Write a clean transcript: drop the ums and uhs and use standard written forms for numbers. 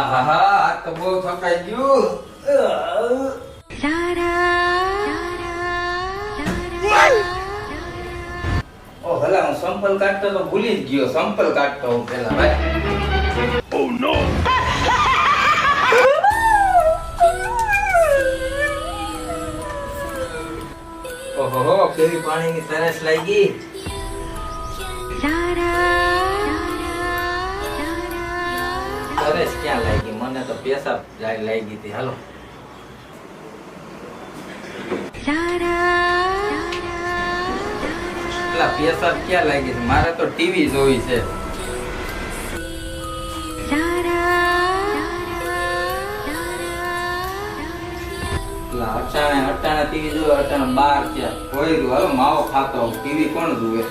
આહાહા, આ તો બહુ થકાઈ ગયું. ઓ ભલા, હું સંપલ કાઢતો તો ભૂલી જ ગયો. સંપલ કાઢતો હું પેલા ભાઈ. Oh no! ઓહો, કેવી પાણીની તરસ લાગી. તરસ ક્યાં લાગી, મને તો પેશાબ લાગી હતી. હાલો. પેલા પેશાબ ક્યાં લાગી છે? મારે તો ટીવી જોવી છે. અટાણે ટીવી જોવે, અટાણે 12 થયા. કોઈ રહ્યું, હાલો માવો ખાતો. ટીવી કોણ જોવે?